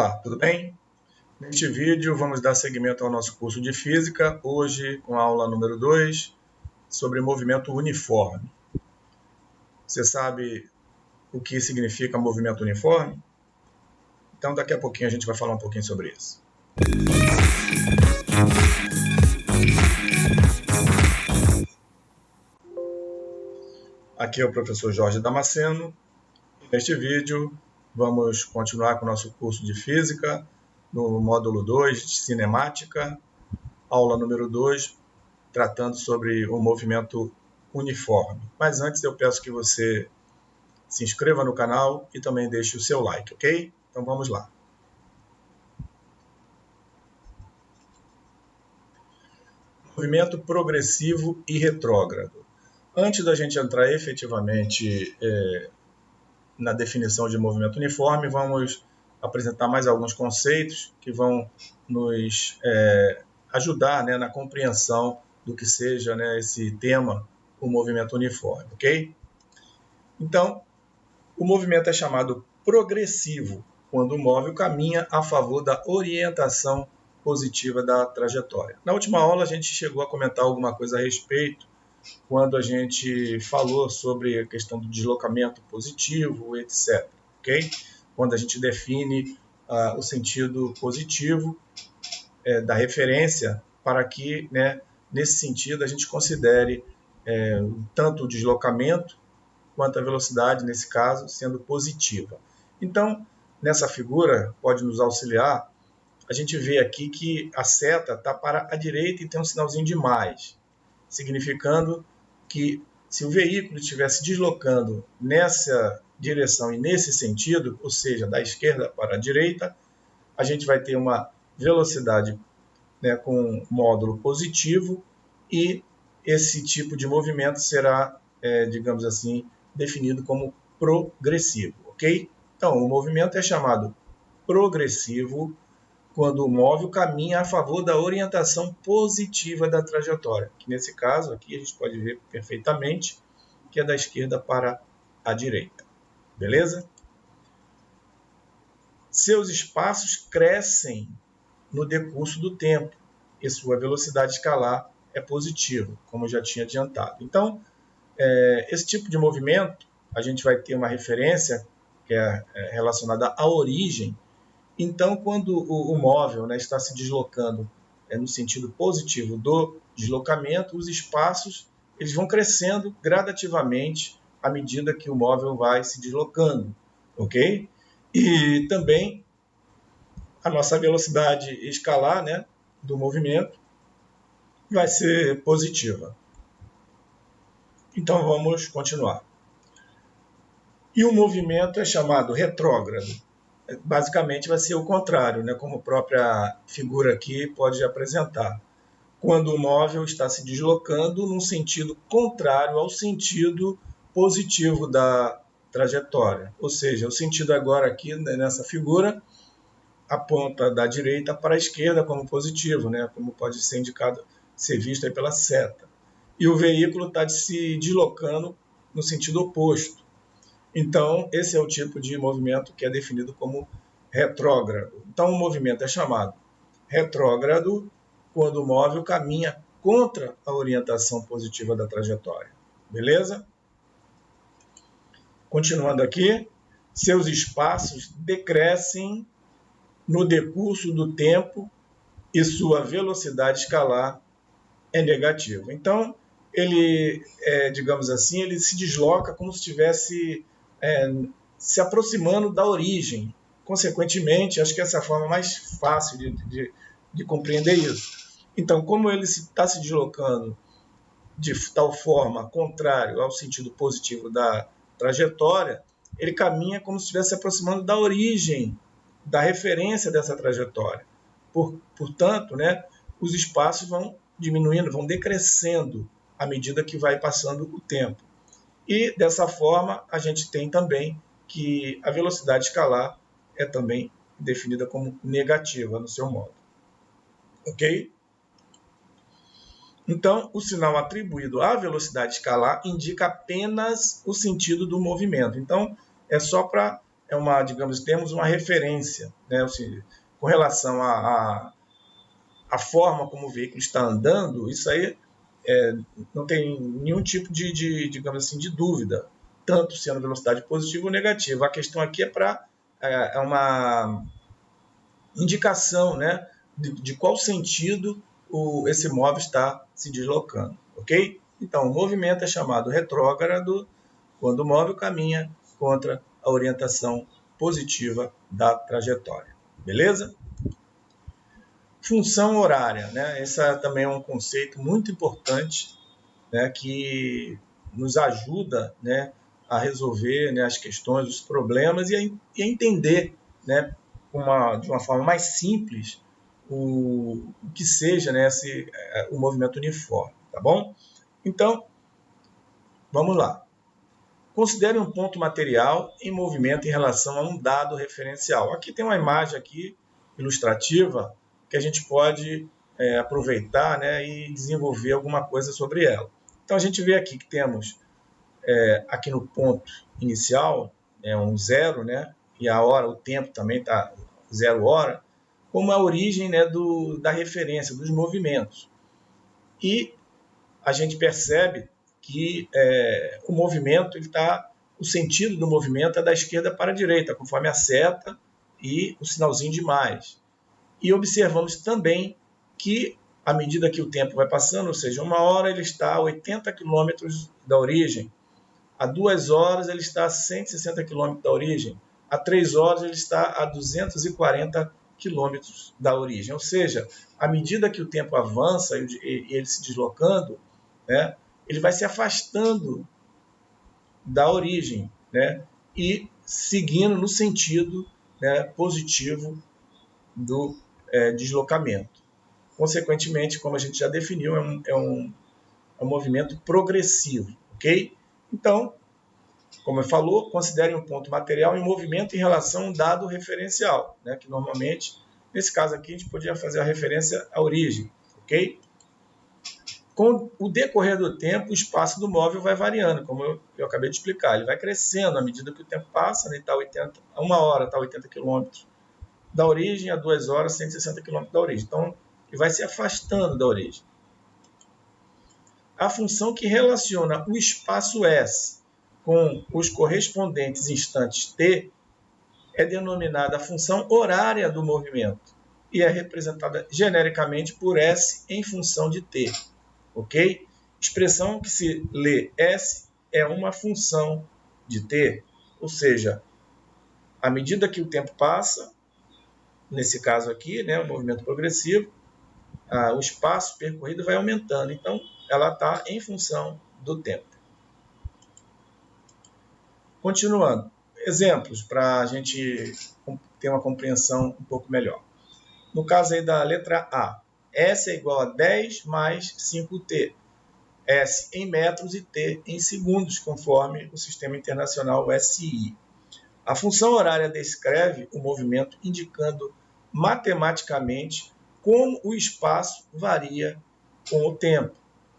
Olá, tudo bem? Neste vídeo vamos dar seguimento ao nosso curso de Física, hoje com a aula número 2, sobre movimento uniforme. Você sabe o que significa movimento uniforme? Então daqui a pouquinho a gente vai falar um pouquinho sobre isso. Aqui é o professor Jorge Damasceno. Neste vídeo vamos continuar com o nosso curso de Física, no módulo 2 de Cinemática, aula número 2, tratando sobre o movimento uniforme. Mas antes eu peço que você se inscreva no canal e também deixe o seu like, ok? Então vamos lá. Movimento progressivo e retrógrado. Antes da gente entrar efetivamente na definição de movimento uniforme, vamos apresentar mais alguns conceitos que vão nos ajudar, na compreensão do que seja, esse tema, o movimento uniforme, ok? Então, o movimento é chamado progressivo quando o móvel caminha a favor da orientação positiva da trajetória. Na última aula a gente chegou a comentar alguma coisa a respeito quando a gente falou sobre a questão do deslocamento positivo, etc. Okay? Quando a gente define o sentido positivo da referência para que, nesse sentido, a gente considere tanto o deslocamento quanto a velocidade, nesse caso, sendo positiva. Então, nessa figura, pode nos auxiliar, a gente vê aqui que a seta está para a direita e tem um sinalzinho de mais, significando que se o veículo estivesse deslocando nessa direção e nesse sentido, ou seja, da esquerda para a direita, a gente vai ter uma velocidade com módulo positivo e esse tipo de movimento será, digamos assim, definido como progressivo, ok? Então, o movimento é chamado progressivo quando o móvel caminha a favor da orientação positiva da trajetória, que nesse caso aqui a gente pode ver perfeitamente que é da esquerda para a direita, beleza? Seus espaços crescem no decurso do tempo e sua velocidade escalar é positiva, como eu já tinha adiantado. Então, esse tipo de movimento, a gente vai ter uma referência que é relacionada à origem. Então, quando o móvel está se deslocando no sentido positivo do deslocamento, os espaços eles vão crescendo gradativamente à medida que o móvel vai se deslocando, ok? E também a nossa velocidade escalar do movimento vai ser positiva. Então, vamos continuar. E o movimento é chamado retrógrado. Basicamente vai ser o contrário, como a própria figura aqui pode apresentar. Quando o móvel está se deslocando num sentido contrário ao sentido positivo da trajetória. Ou seja, o sentido agora aqui nessa figura aponta da direita para a esquerda como positivo, como pode ser indicado, ser visto aí pela seta. E o veículo está se deslocando no sentido oposto. Então, esse é o tipo de movimento que é definido como retrógrado. Então, o movimento é chamado retrógrado quando o móvel caminha contra a orientação positiva da trajetória. Beleza? Continuando aqui, seus espaços decrescem no decurso do tempo e sua velocidade escalar é negativa. Então, ele, digamos assim, ele se desloca como se estivesse se aproximando da origem. Consequentemente, acho que essa é a forma mais fácil de compreender isso. Então, como ele está se deslocando de tal forma contrário ao sentido positivo da trajetória, ele caminha como se estivesse se aproximando da origem, da referência dessa trajetória. Portanto, os espaços vão diminuindo, vão decrescendo à medida que vai passando o tempo. E, dessa forma, a gente tem também que a velocidade escalar é também definida como negativa no seu modo. Ok? Então, o sinal atribuído à velocidade escalar indica apenas o sentido do movimento. Então, é só para digamos, temos uma referência, né? Ou seja, com relação à forma como o veículo está andando, isso aí não tem nenhum tipo digamos assim, de dúvida, tanto sendo velocidade positiva ou negativa. A questão aqui é uma indicação, né, de qual sentido esse móvel está se deslocando, ok? Então, o movimento é chamado retrógrado quando o móvel caminha contra a orientação positiva da trajetória, beleza? Função horária, né? Esse também é um conceito muito importante, né, que nos ajuda, né, a resolver, né, as questões, os problemas e a entender, né, de uma forma mais simples o que seja, né, o movimento uniforme, tá bom? Então, vamos lá. Considere um ponto material em movimento em relação a um dado referencial. Aqui tem uma imagem aqui ilustrativa que a gente pode aproveitar, né, e desenvolver alguma coisa sobre ela. Então a gente vê aqui que temos aqui no ponto inicial um zero, né, e a hora, o tempo também está 0 hora, como a origem, né, da referência, dos movimentos. E a gente percebe que o movimento, o sentido do movimento é da esquerda para a direita, conforme a seta e o sinalzinho de mais. E observamos também que, à medida que o tempo vai passando, ou seja, 1 hora ele está a 80 km da origem, a 2 horas ele está a 160 km da origem, a 3 horas ele está a 240 km da origem. Ou seja, à medida que o tempo avança e ele se deslocando, né, ele vai se afastando da origem, né, e seguindo no sentido, né, positivo do deslocamento. Consequentemente, como a gente já definiu, é um movimento progressivo, ok? Então, como eu falou, considere um ponto material em movimento em relação a um dado referencial, né, que normalmente, nesse caso aqui, a gente podia fazer a referência à origem, ok? Com o decorrer do tempo, o espaço do móvel vai variando, como eu acabei de explicar. Ele vai crescendo à medida que o tempo passa, né, a 1 hora está a 80 km da origem, a 2 horas, 160 km da origem. Então, ele vai se afastando da origem. A função que relaciona o espaço S com os correspondentes instantes t é denominada a função horária do movimento e é representada genericamente por S em função de t, ok? Expressão que se lê S é uma função de t, ou seja, à medida que o tempo passa, nesse caso aqui, né, o movimento progressivo, o espaço percorrido vai aumentando, então ela está em função do tempo. Continuando, exemplos para a gente ter uma compreensão um pouco melhor. No caso aí da letra A, S é igual a 10 mais 5t, S em metros e t em segundos, conforme o Sistema Internacional SI. A função horária descreve o movimento indicando matematicamente como o espaço varia com o tempo.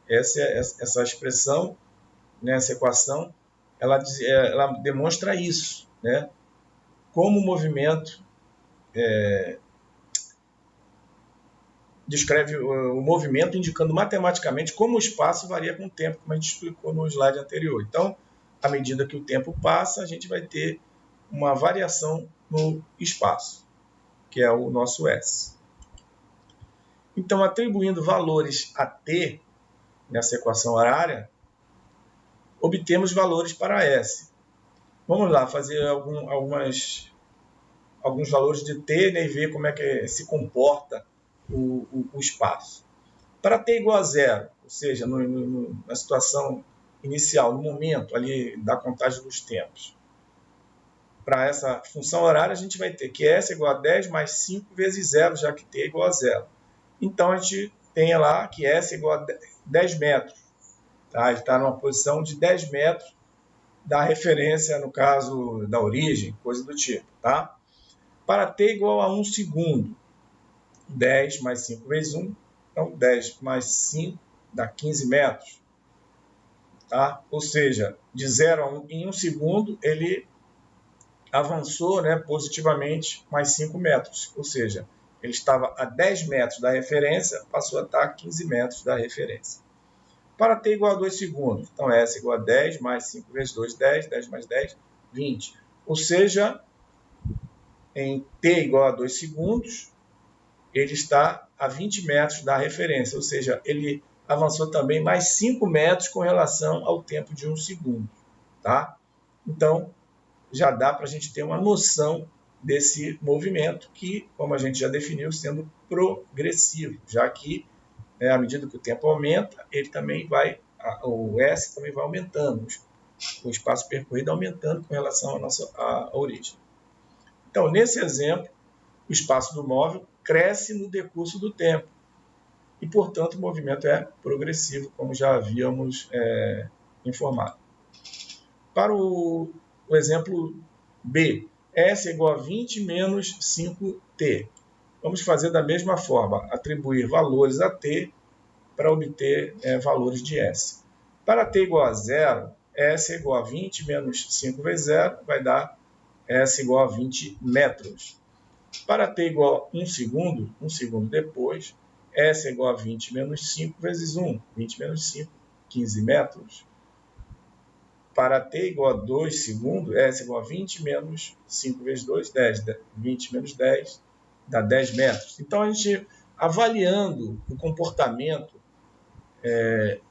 Essa expressão, né, essa equação, ela demonstra isso, né? Como o movimento descreve o movimento indicando matematicamente como o espaço varia com o tempo, como a gente explicou no slide anterior. Então, à medida que o tempo passa, a gente vai ter uma variação no espaço, que é o nosso S. Então, atribuindo valores a t nessa equação horária, obtemos valores para S. Vamos lá fazer alguns valores de t, né, e ver como é que se comporta o espaço. Para t igual a zero, ou seja, na situação inicial, no momento ali da contagem dos tempos, para essa função horária, a gente vai ter que S é igual a 10 mais 5 vezes zero, já que t é igual a zero. Então, a gente tem lá que S é igual a 10 metros. Tá? Ele está numa posição de 10 metros da referência, no caso da origem, coisa do tipo. Tá? Para t igual a 1 segundo, 10 mais 5 vezes 1, então 10 mais 5 dá 15 metros. Tá? Ou seja, de 0 a 1, em 1 segundo, ele avançou, né, positivamente mais 5 metros, ou seja, ele estava a 10 metros da referência, passou a estar a 15 metros da referência. Para t igual a 2 segundos, então S igual a 10 mais 5 vezes 2, 10, 10 mais 10, 20. Ou seja, em t igual a 2 segundos, ele está a 20 metros da referência, ou seja, ele avançou também mais 5 metros com relação ao tempo de 1 segundo. Tá? Então, já dá para a gente ter uma noção desse movimento que, como a gente já definiu, sendo progressivo, já que à medida que o tempo aumenta, ele também vai, o S também vai aumentando, o espaço percorrido aumentando com relação à origem. Então, nesse exemplo, o espaço do móvel cresce no decurso do tempo e, portanto, o movimento é progressivo, como já havíamos informado. Para o exemplo B, S é igual a 20 menos 5t. Vamos fazer da mesma forma, atribuir valores a t para obter valores de S. Para t igual a 0, S é igual a 20 menos 5 vezes 0, vai dar S igual a 20 metros. Para t igual a 1 segundo depois, S é igual a 20 menos 5 vezes 1, 20 menos 5, 15 metros. Para t igual a 2 segundos, S é igual a 20 menos 5 vezes 2, 10. 20 menos 10 dá 10 metros. Então, a gente, avaliando o comportamento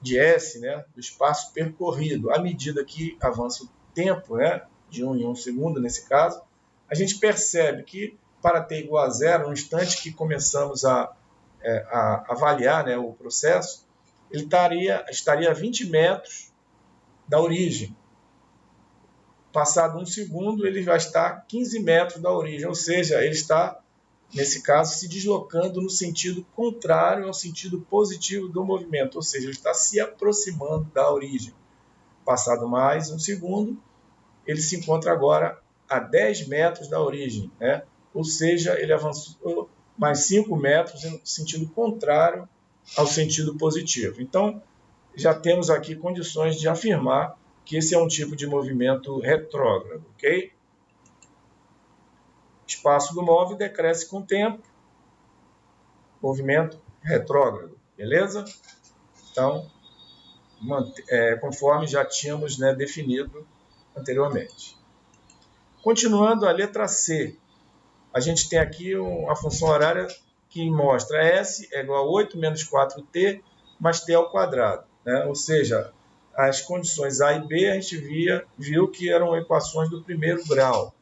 de S, né, do espaço percorrido, à medida que avança o tempo, né, de 1 em 1 segundo, nesse caso, a gente percebe que, para t igual a 0, no instante que começamos a avaliar, né, o processo, ele estaria a 20 metros da origem. Passado 1 segundo, ele vai estar a 15 metros da origem, ou seja, ele está, nesse caso, se deslocando no sentido contrário ao sentido positivo do movimento, ou seja, ele está se aproximando da origem. Passado mais 1 segundo, ele se encontra agora a 10 metros da origem, né? Ou seja, ele avançou mais 5 metros no sentido contrário ao sentido positivo. Então, já temos aqui condições de afirmar que esse é um tipo de movimento retrógrado, ok? O espaço do móvel decresce com o tempo, movimento retrógrado, beleza? Então, conforme já tínhamos, né, definido anteriormente. Continuando a letra C, a gente tem aqui a função horária que mostra S é igual a 8 menos 4t mais t ao quadrado, né? Ou seja, as condições A e B a gente viu que eram equações do primeiro grau,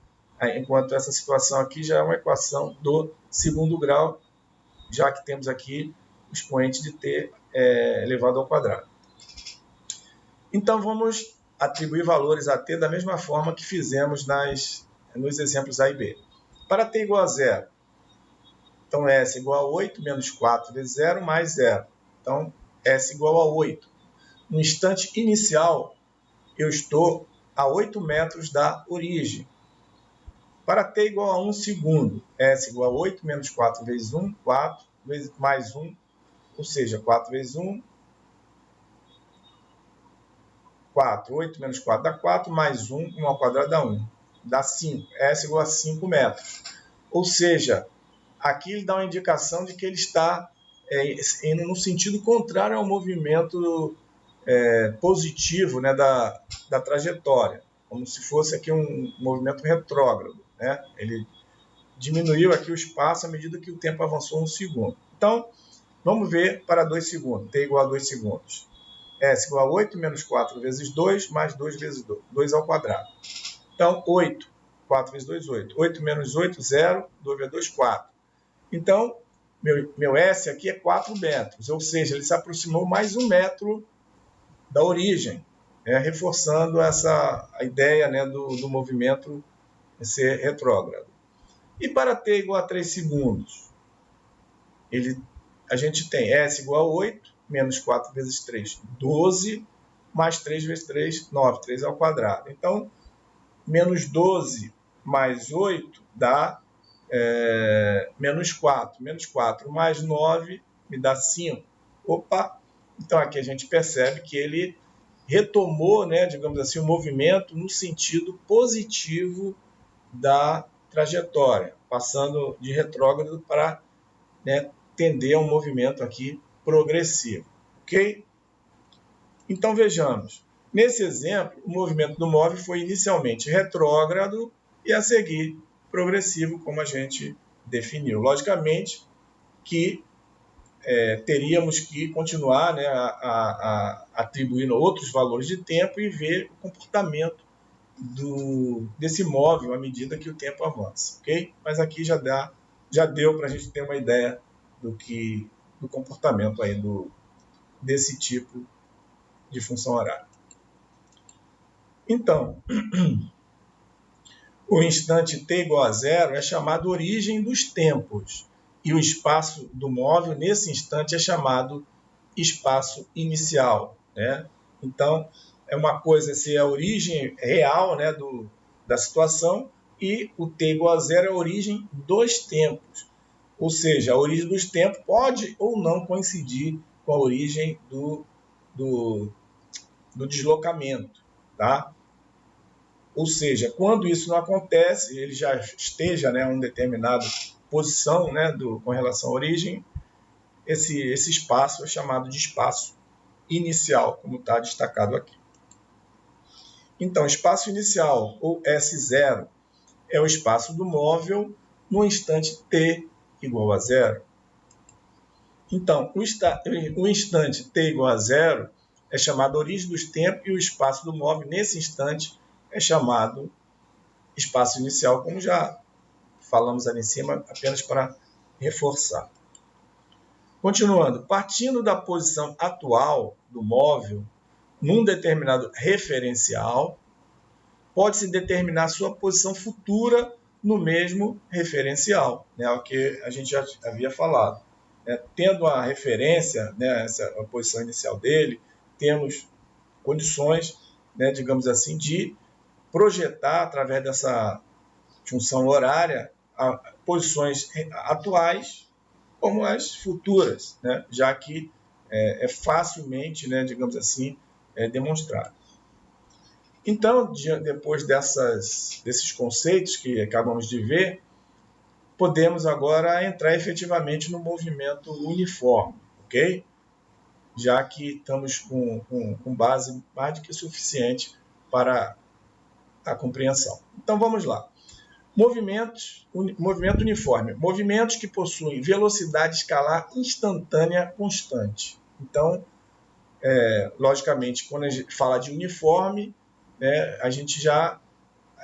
enquanto essa situação aqui já é uma equação do segundo grau, já que temos aqui o expoente de t elevado ao quadrado. Então, vamos atribuir valores a t da mesma forma que fizemos nos exemplos A e B. Para t igual a 0, então S igual a 8 menos 4 vezes 0 mais 0. Então, S igual a 8. No instante inicial, eu estou a 8 metros da origem. Para t igual a 1 segundo, S igual a 8 menos 4 vezes 1, 4 vezes mais 1, ou seja, 4 vezes 1, 4. 8 menos 4 dá 4, mais 1, 1 ao quadrado dá 1. Dá 5. S igual a 5 metros. Ou seja, aqui ele dá uma indicação de que ele está indo no sentido contrário ao movimento positivo, né, da trajetória, como se fosse aqui um movimento retrógrado, né? Ele diminuiu aqui o espaço à medida que o tempo avançou 1 segundo. Então, vamos ver para 2 segundos, t igual a 2 segundos. S igual a 8 menos 4 vezes 2, mais 2 vezes 2, 2 ao quadrado. Então, 8, 4 vezes 2, 8. 8 menos 8, 0, 2 vezes 2, 4. Então, meu S aqui é 4 metros, ou seja, ele se aproximou mais 1 metro da origem, reforçando a ideia, né, do movimento ser retrógrado. E para t igual a 3 segundos, a gente tem S igual a 8, menos 4 vezes 3, 12, mais 3 vezes 3, 9, 3 ao quadrado. Então, menos 12 mais 8 dá menos 4. Menos 4 mais 9 me dá 5. Opa! Então, aqui a gente percebe que ele retomou, né, digamos assim, o movimento no sentido positivo da trajetória, passando de retrógrado para, né, tender a um movimento aqui progressivo, ok? Então vejamos, nesse exemplo, o movimento do móvel foi inicialmente retrógrado e a seguir progressivo, como a gente definiu. Logicamente que teríamos que continuar, né, atribuindo outros valores de tempo e ver o comportamento desse móvel à medida que o tempo avança, ok? Mas aqui já deu para a gente ter uma ideia do comportamento aí desse tipo de função horária. Então, o instante t igual a zero é chamado origem dos tempos, e o espaço do móvel nesse instante é chamado espaço inicial, né? Então, é uma coisa se é a origem real, né, da situação, e o t igual a zero é a origem dos tempos. Ou seja, a origem dos tempos pode ou não coincidir com a origem do deslocamento, tá? Ou seja, quando isso não acontece, ele já esteja, né, em uma determinada posição, né, com relação à origem, esse espaço é chamado de espaço inicial, como está destacado aqui. Então, espaço inicial, ou S0, é o espaço do móvel no instante t igual a zero. Então, o instante t igual a zero é chamado origem dos tempos e o espaço do móvel nesse instante é chamado espaço inicial, como já falamos ali em cima, apenas para reforçar. Continuando, partindo da posição atual do móvel, num determinado referencial, pode-se determinar sua posição futura no mesmo referencial, né, o que a gente já havia falado. Tendo a referência, né, a posição inicial dele, temos condições, né, digamos assim, de projetar através dessa função horária posições atuais como as futuras, né, já que é facilmente, né, digamos assim, demonstrado. Então, depois desses conceitos que acabamos de ver, podemos agora entrar efetivamente no movimento uniforme, ok? Já que estamos com base mais do que suficiente para a compreensão. Então, vamos lá. Movimento uniforme. Movimentos que possuem velocidade escalar instantânea constante. Então, logicamente, quando a gente fala de uniforme, né, a gente já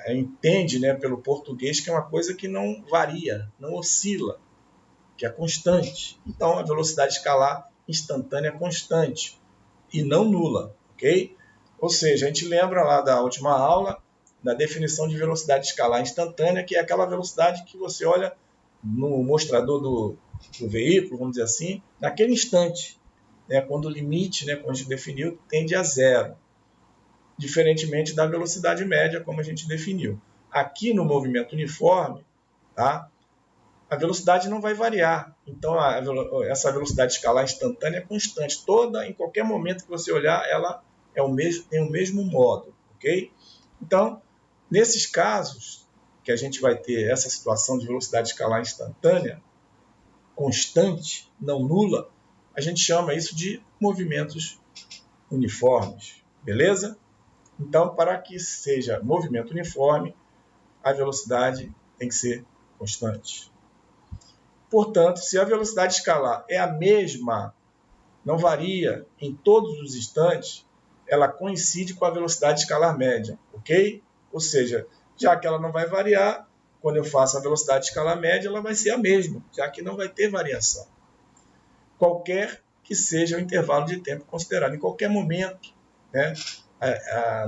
entende, né, pelo português que é uma coisa que não varia, não oscila, que é constante. Então, a velocidade escalar instantânea constante e não nula, ok? Ou seja, a gente lembra lá da última aula da definição de velocidade escalar instantânea, que é aquela velocidade que você olha no mostrador do veículo, vamos dizer assim, naquele instante, né, quando o limite, né, como a gente definiu, tende a zero, diferentemente da velocidade média, como a gente definiu. Aqui no movimento uniforme, tá, a velocidade não vai variar. Então, essa velocidade escalar instantânea é constante. Em qualquer momento que você olhar, ela tem o mesmo modo, ok? Então, nesses casos que a gente vai ter essa situação de velocidade escalar instantânea, constante, não nula, a gente chama isso de movimentos uniformes, beleza? Então, para que seja movimento uniforme, a velocidade tem que ser constante. Portanto, se a velocidade escalar é a mesma, não varia em todos os instantes, ela coincide com a velocidade escalar média, ok? Ou seja, já que ela não vai variar, quando eu faço a velocidade escalar média, ela vai ser a mesma, já que não vai ter variação. Qualquer que seja o intervalo de tempo considerado, em qualquer momento, né?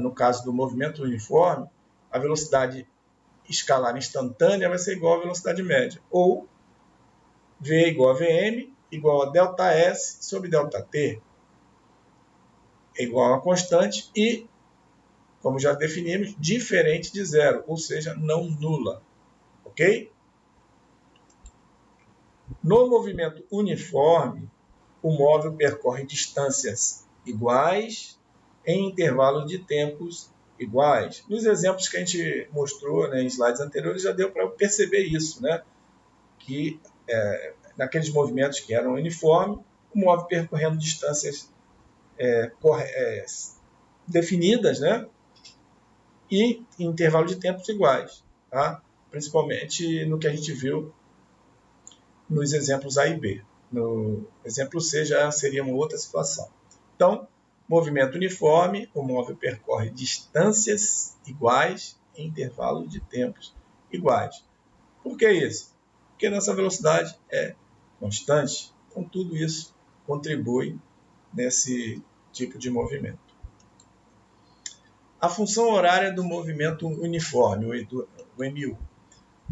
No caso do movimento uniforme, a velocidade escalar instantânea vai ser igual à velocidade média, ou V igual a Vm igual a ΔS sobre ΔT é igual a uma constante e, como já definimos, diferente de zero, ou seja, não nula. Ok? No movimento uniforme, o móvel percorre distâncias iguais em intervalos de tempos iguais. Nos exemplos que a gente mostrou, né, em slides anteriores, já deu para perceber isso, né? Que naqueles movimentos que eram uniformes, o móvel percorrendo distâncias definidas, né? E em intervalo de tempos iguais, tá? Principalmente no que a gente viu nos exemplos A e B. No exemplo C já seria uma outra situação. Então, movimento uniforme, o móvel percorre distâncias iguais em intervalo de tempos iguais. Por que isso? Porque nossa velocidade é constante, então tudo isso contribui nesse tipo de movimento. A função horária do movimento uniforme, o MU.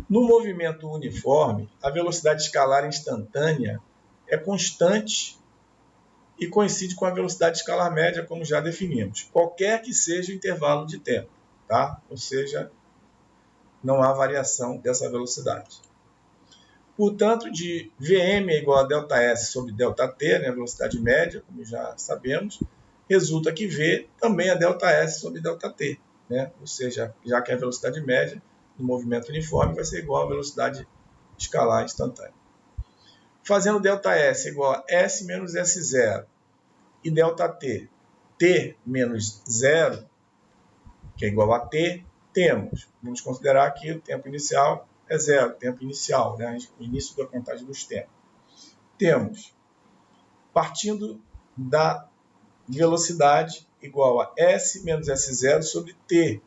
No movimento uniforme, a velocidade escalar instantânea é constante e coincide com a velocidade escalar média, como já definimos, qualquer que seja o intervalo de tempo, tá? Ou seja, não há variação dessa velocidade. Portanto, de Vm é igual a ΔS sobre ΔT, né, a velocidade média, como já sabemos, resulta que V também é ΔS sobre ΔT, né? Ou seja, já que a velocidade média do movimento uniforme vai ser igual à velocidade escalar instantânea. Fazendo ΔS igual a S menos S0 e ΔT, T menos 0, que é igual a T, vamos considerar que o tempo inicial é zero, tempo inicial, né? O início da contagem dos tempos. Temos, partindo da velocidade igual a S menos S0 sobre T,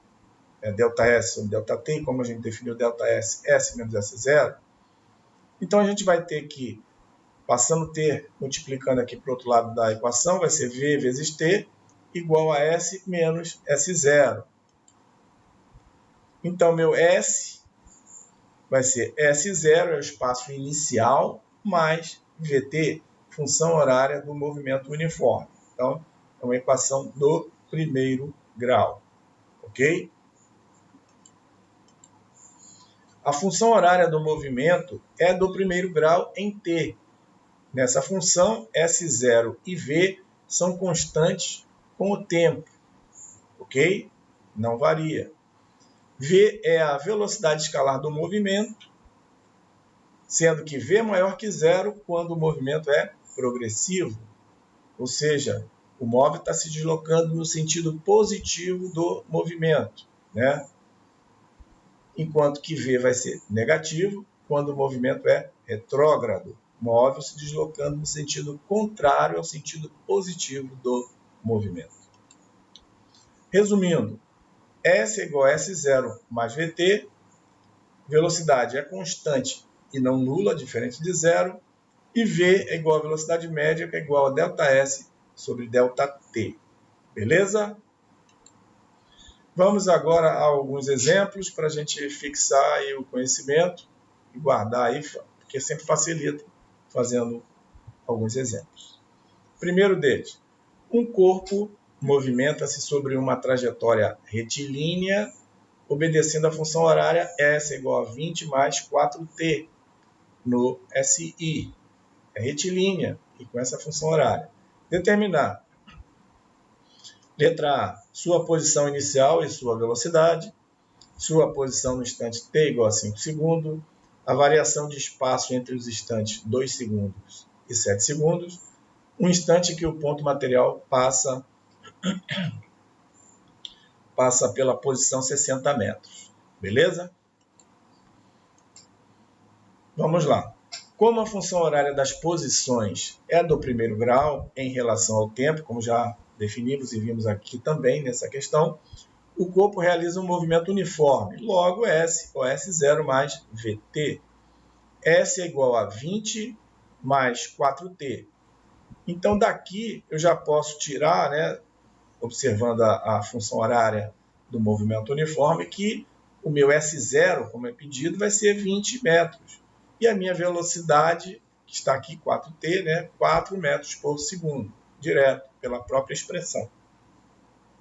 ΔS sobre ΔT, como a gente definiu ΔS, S menos S0. Então, a gente vai ter que, passando T, multiplicando aqui para o outro lado da equação, vai ser V vezes T igual a S menos S0. Então, meu S vai ser S0, é o espaço inicial, mais VT, função horária do movimento uniforme. Então, é uma equação do primeiro grau, ok? A função horária do movimento é do primeiro grau em T. Nessa função, S0 e V são constantes com o tempo, ok? Não varia. V é a velocidade escalar do movimento, sendo que V é maior que zero quando o movimento é progressivo, ou seja, o móvel está se deslocando no sentido positivo do movimento, né? Enquanto que V vai ser negativo quando o movimento é retrógrado, móvel se deslocando no sentido contrário ao sentido positivo do movimento. Resumindo, S é igual a S0 mais VT, velocidade é constante e não nula, diferente de zero, e V é igual a velocidade média, que é igual a ΔS sobre ΔT. Beleza? Vamos agora a alguns exemplos para a gente fixar aí o conhecimento e guardar aí, porque sempre facilita fazendo alguns exemplos. Primeiro deles, um corpo movimenta-se sobre uma trajetória retilínea, obedecendo a função horária S igual a 20 mais 4T no SI. É retilínea e com essa função horária. Determinar. Letra A, sua posição inicial e sua velocidade. Sua posição no instante t igual a 5 segundos. A variação de espaço entre os instantes 2 segundos e 7 segundos. Um instante que o ponto material passa pela posição 60 metros. Beleza? Vamos lá. Como a função horária das posições é do primeiro grau em relação ao tempo, como já definimos e vimos aqui também nessa questão, o corpo realiza um movimento uniforme. Logo, S ou S0 mais VT. S é igual a 20 mais 4T. Então, daqui eu já posso tirar, né, observando a função horária do movimento uniforme, que o meu S0, como é pedido, vai ser 20 metros. E a minha velocidade, que está aqui 4T, né, 4 metros por segundo, direto, pela própria expressão.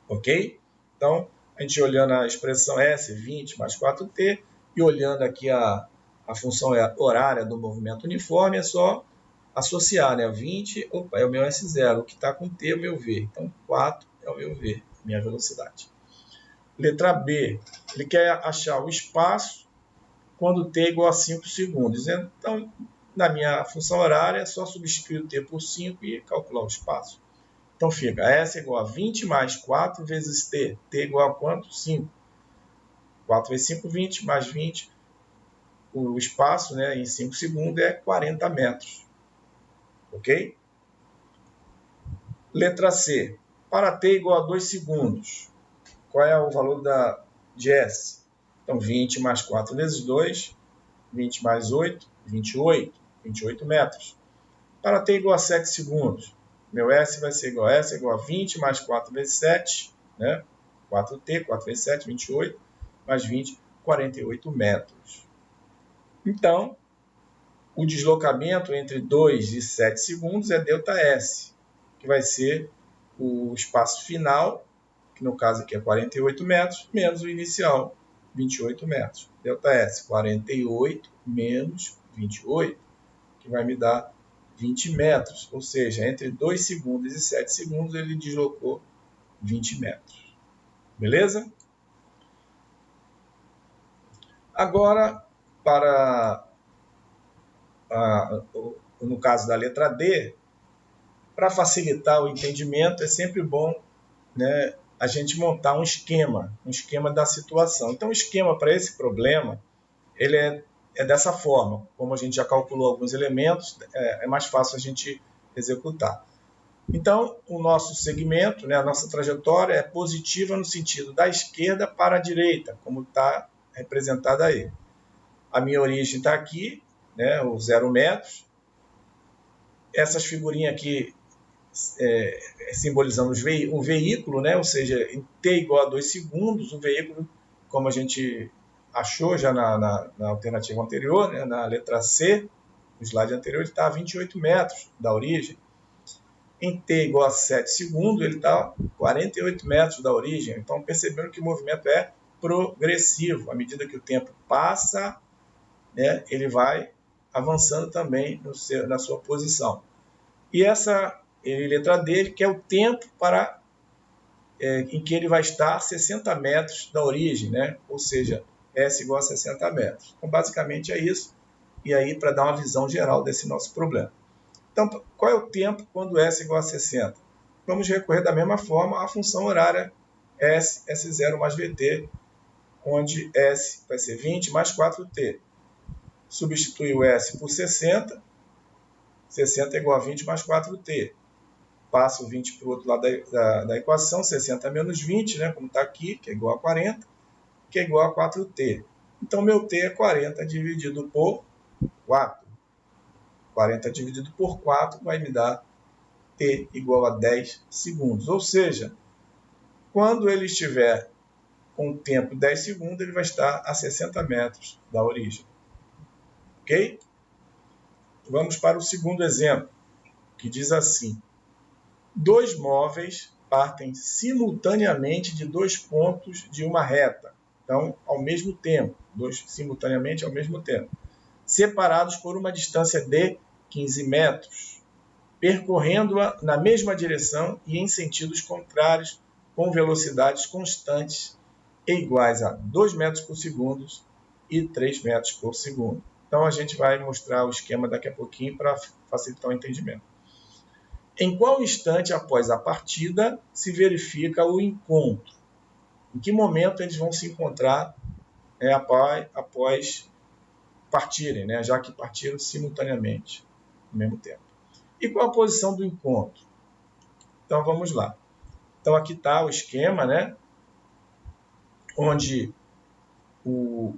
Ok? Então, a gente olhando a expressão S, 20 mais 4T, e olhando aqui a função horária do movimento uniforme, é só associar, né? 20, opa, é o meu S0, o que está com T é o meu V. Então, 4 é o meu V, minha velocidade. Letra B, ele quer achar o espaço quando t é igual a 5 segundos. Então, na minha função horária, é só substituir o t por 5 e calcular o espaço. Então fica S igual a 20 mais 4 vezes t. T igual a quanto? 5. 4 vezes 5, 20, mais 20. O espaço, né, em 5 segundos é 40 metros. Ok? Letra C. Para t igual a 2 segundos, qual é o valor de S? Então, 20 mais 4 vezes 2, 20 mais 8, 28 metros. Para t igual a 7 segundos, meu S vai ser igual a S igual a 20 mais 4 vezes 7, né? 4t, 4 vezes 7, 28, mais 20, 48 metros. Então, o deslocamento entre 2 e 7 segundos é ΔS, que vai ser o espaço final, que no caso aqui é 48 metros, menos o inicial, 28 metros. ΔS, 48 menos 28, que vai me dar 20 metros. Ou seja, entre 2 segundos e 7 segundos ele deslocou 20 metros. Beleza? Agora, no caso da letra D, para facilitar o entendimento, é sempre bom, né, a gente montar um esquema da situação. Então, o esquema para esse problema ele é dessa forma. Como a gente já calculou alguns elementos, é mais fácil a gente executar. Então, o nosso segmento, né, a nossa trajetória é positiva no sentido da esquerda para a direita, como está representado aí. A minha origem está aqui, né, o 0 metros. Essas figurinhas aqui simbolizando o veículo, né? Ou seja, em t igual a 2 segundos, o veículo, como a gente achou já na alternativa anterior, né? Na letra C, no slide anterior, ele está a 28 metros da origem. Em t igual a 7 segundos, ele está a 48 metros da origem. Então, percebendo que o movimento é progressivo. À medida que o tempo passa, né, ele vai avançando também na sua posição. E essa letra D, que é o tempo em que ele vai estar 60 metros da origem, né? Ou seja, S igual a 60 metros. Então, basicamente é isso. E aí, para dar uma visão geral desse nosso problema. Então, qual é o tempo quando S igual a 60? Vamos recorrer da mesma forma à função horária S, S0 mais VT, onde S vai ser 20 mais 4T. Substitui o S por 60, 60 é igual a 20 mais 4T. Passa o 20 para o outro lado da equação, 60 menos 20, né, como está aqui, que é igual a 40, que é igual a 4T. Então, meu T é 40 dividido por 4. 40 dividido por 4 vai me dar T igual a 10 segundos. Ou seja, quando ele estiver com o tempo 10 segundos, ele vai estar a 60 metros da origem. Ok? Vamos para o segundo exemplo, que diz assim: dois móveis partem simultaneamente de dois pontos de uma reta. Então, ao mesmo tempo, simultaneamente ao mesmo tempo, separados por uma distância de 15 metros, percorrendo-a na mesma direção e em sentidos contrários, com velocidades constantes e iguais a 2 metros por segundo e 3 metros por segundo. Então, a gente vai mostrar o esquema daqui a pouquinho para facilitar o entendimento. Em qual instante após a partida se verifica o encontro? Em que momento eles vão se encontrar após partirem, né, já que partiram simultaneamente, ao mesmo tempo? E qual a posição do encontro? Então, vamos lá. Então, aqui está o esquema, né, onde o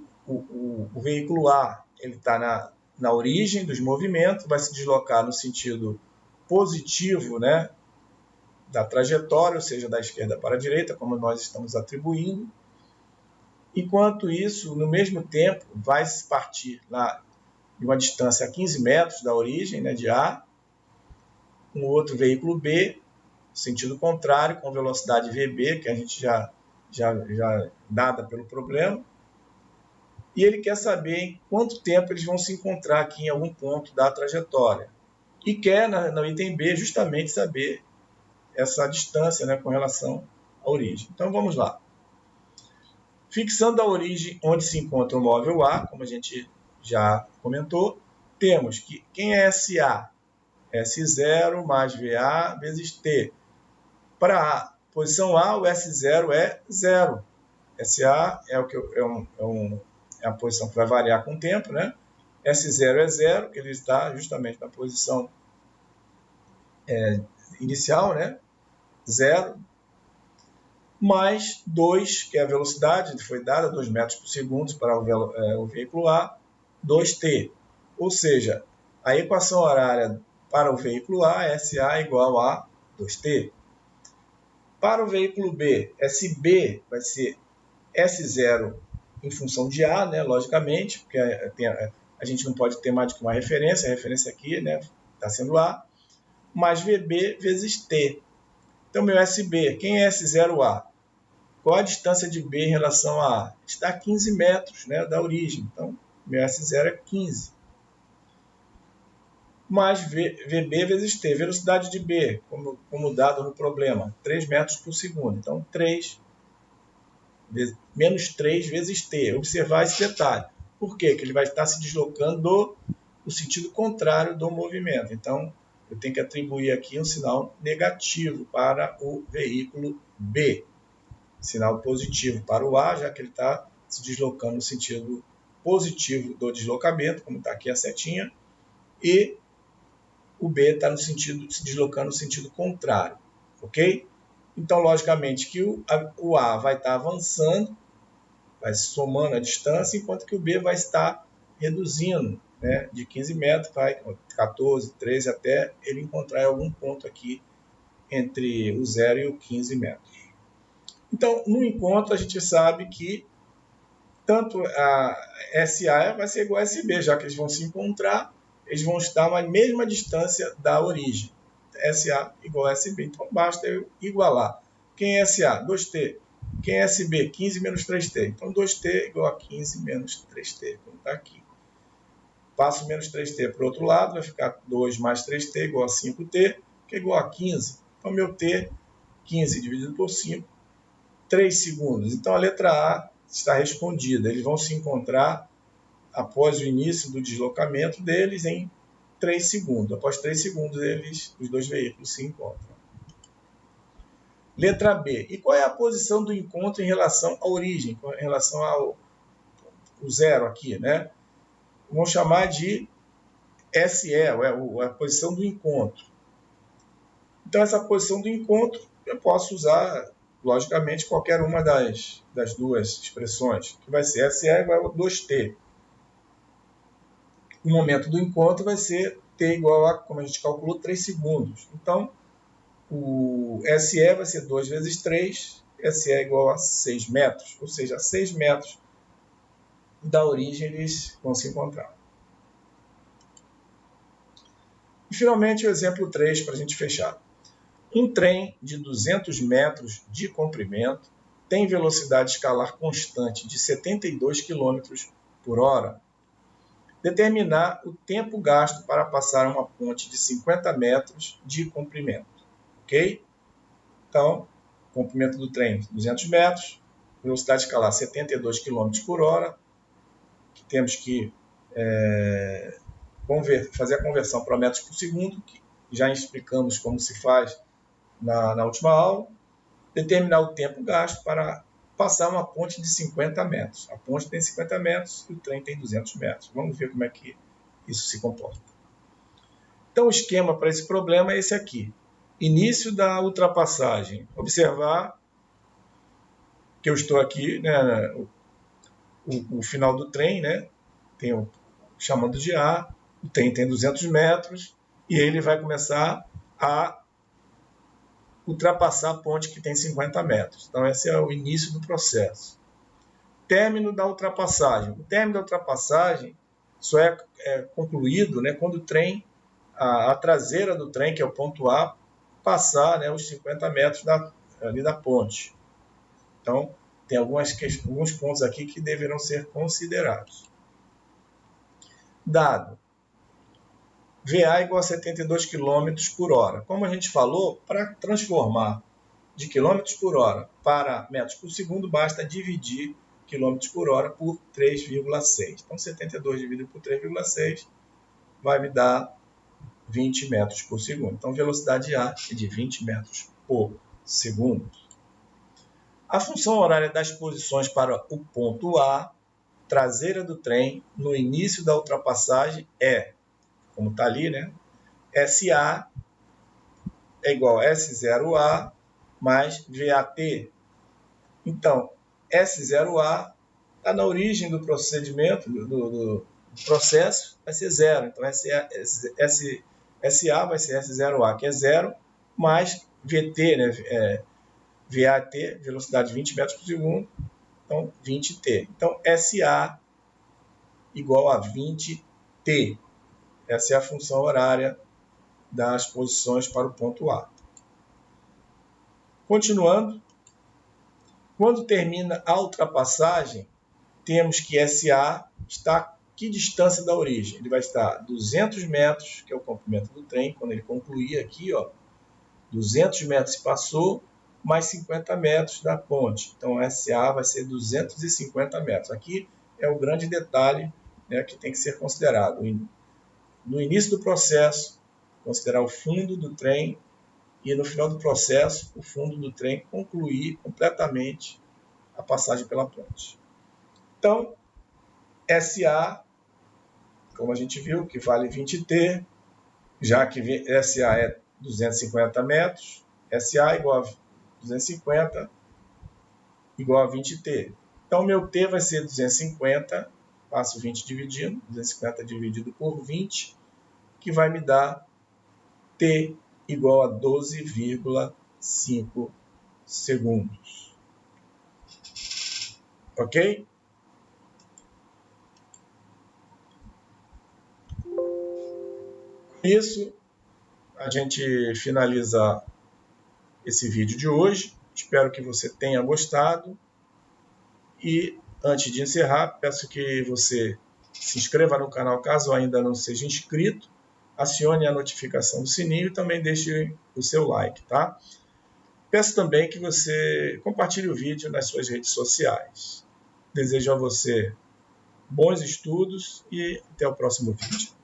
veículo A está na origem dos movimentos, vai se deslocar no sentido positivo, né, da trajetória, ou seja, da esquerda para a direita, como nós estamos atribuindo. Enquanto isso, no mesmo tempo, vai se partir lá de uma distância a 15 metros da origem, né, de A, um outro veículo B, sentido contrário, com velocidade VB, que a gente já dada pelo problema, e ele quer saber em quanto tempo eles vão se encontrar aqui em algum ponto da trajetória. E quer, no item B, justamente saber essa distância, né, com relação à origem. Então, vamos lá. Fixando a origem onde se encontra o móvel A, como a gente já comentou, temos que quem é SA? S0 mais VA vezes T. Para a posição A, o S0 é 0. SA é a posição que vai variar com o tempo, né? S0 é 0, que ele está justamente na posição inicial, né? 0, mais 2, que é a velocidade, que foi dada, 2 metros por segundo para o veículo A, 2T. Ou seja, a equação horária para o veículo A, SA igual a 2T. Para o veículo B, SB vai ser S0 em função de A, né, logicamente, porque a gente não pode ter mais do que uma referência, a referência aqui está sendo A, mais VB vezes T. Então, meu SB, quem é S0A? Qual a distância de B em relação a A? Está a 15 metros, né, da origem. Então, meu S0 é 15. Mais VB vezes T. Velocidade de B, como dado no problema, 3 metros por segundo. Então, menos 3 vezes T. Observar esse detalhe. Por quê? Porque ele vai estar se deslocando no sentido contrário do movimento. Então, eu tenho que atribuir aqui um sinal negativo para o veículo B. Sinal positivo para o A, já que ele está se deslocando no sentido positivo do deslocamento, como está aqui a setinha, e o B está se deslocando no sentido contrário, ok? Então, logicamente, que o A vai estar avançando, vai somando a distância, enquanto que o B vai estar reduzindo, né, de 15 metros, vai 14, 13, até ele encontrar algum ponto aqui entre o 0 e o 15 metros. Então, no encontro, a gente sabe que tanto a SA vai ser igual a SB, já que eles vão se encontrar, eles vão estar na mesma distância da origem. SA igual a SB. Então, basta eu igualar. Quem é SA? 2T. Quem é SB? 15 menos 3T. Então, 2T igual a 15 menos 3T, como está aqui. Passo menos 3T para o outro lado, vai ficar 2 mais 3T igual a 5T, que é igual a 15. Então, meu T, 15 dividido por 5, 3 segundos. Então, a letra A está respondida. Eles vão se encontrar após o início do deslocamento deles em 3 segundos. Após 3 segundos, os dois veículos se encontram. Letra B. E qual é a posição do encontro em relação à origem, em relação ao zero aqui, né? Vamos chamar de SE, a posição do encontro. Então, essa posição do encontro, eu posso usar, logicamente, qualquer uma das duas expressões, que vai ser SE igual a 2T. O momento do encontro vai ser T igual a, como a gente calculou, 3 segundos. Então, o SE vai ser 2 vezes 3, SE é igual a 6 metros. Ou seja, a 6 metros da origem eles vão se encontrar. E, finalmente, o exemplo 3, para a gente fechar. Um trem de 200 metros de comprimento tem velocidade escalar constante de 72 km por hora. Determinar o tempo gasto para passar uma ponte de 50 metros de comprimento. Ok? Então, comprimento do trem 200 metros, velocidade escalar 72 km por hora. Temos que fazer a conversão para metros por segundo, que já explicamos como se faz na última aula. Determinar o tempo gasto para passar uma ponte de 50 metros. A ponte tem 50 metros e o trem tem 200 metros. Vamos ver como é que isso se comporta. Então, o esquema para esse problema é esse aqui. Início da ultrapassagem. Observar que eu estou aqui, né, o final do trem, né, chamando de A, o trem tem 200 metros e ele vai começar a ultrapassar a ponte que tem 50 metros. Então, esse é o início do processo. Término da ultrapassagem. O término da ultrapassagem só é concluído, né, quando o trem, a traseira do trem, que é o ponto A, passar, né, os 50 metros ali da ponte. Então, tem alguns pontos aqui que deverão ser considerados. Dado VA igual a 72 km por hora. Como a gente falou, para transformar de km por hora para metros por segundo, basta dividir km por hora por 3,6. Então, 72 dividido por 3,6 vai me dar 20 metros por segundo. Então, velocidade A é de 20 metros por segundo. A função horária das posições para o ponto A, traseira do trem, no início da ultrapassagem é, como está ali, né? SA é igual a S0A mais VAT. Então, S0A está na origem do procedimento, do processo, vai ser zero. Então, SA vai ser S0A, que é zero, mais VT, né? VAT, velocidade 20 metros por segundo, então 20T. Então, SA igual a 20T. Essa é a função horária das posições para o ponto A. Continuando, quando termina a ultrapassagem, temos que SA está a que distância da origem? Ele vai estar a 200 metros, que é o comprimento do trem, quando ele concluir aqui, ó, 200 metros se passou, mais 50 metros da ponte. Então, SA vai ser 250 metros. Aqui é o grande detalhe, né, que tem que ser considerado. No início do processo, considerar o fundo do trem e no final do processo, o fundo do trem concluir completamente a passagem pela ponte. Então, SA, como a gente viu, que vale 20T, já que SA é 250 metros, SA igual a 250 igual a 20T. Então, meu T vai ser 250, passo 20 dividindo, 250 dividido por 20, que vai me dar T igual a 12,5 segundos. Ok? Com isso, a gente finaliza esse vídeo de hoje. Espero que você tenha gostado. E antes de encerrar, peço que você se inscreva no canal caso ainda não seja inscrito. Acione a notificação do sininho e também deixe o seu like, tá? Peço também que você compartilhe o vídeo nas suas redes sociais. Desejo a você bons estudos e até o próximo vídeo.